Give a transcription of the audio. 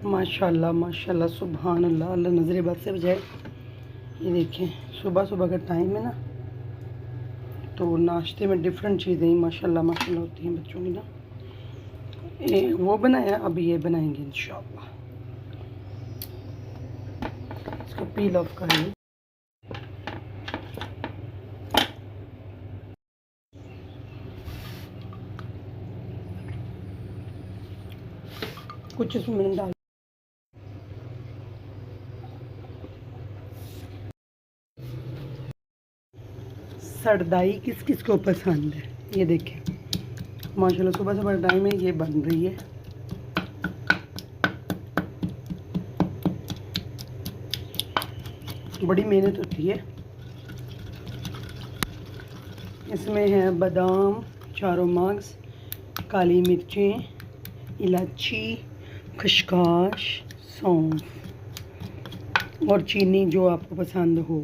माशाल्लाह माशाल्लाह सुभान अल्लाह, अल्लाह नज़र बद से बजाए। ये देखें, सुबह सुबह का टाइम है ना, तो नाश्ते में डिफरेंट चीज़ें ही माशाल्लाह माशाल्लाह होती हैं बच्चों की ना। वो बनाया, अभी ये बनाएंगे इंशाल्लाह। इसको पील ऑफ करेंगे। कुछ इसमें मैंने डाल, सरदाई किस किस को पसंद है। ये देखें माशाल्लाह सुबह सुबह टाइम है, ये बन रही है। बड़ी मेहनत होती है। इसमें है बादाम, चारों मगज़, काली मिर्चें, इलायची, खसखस, सौंफ और चीनी जो आपको पसंद हो।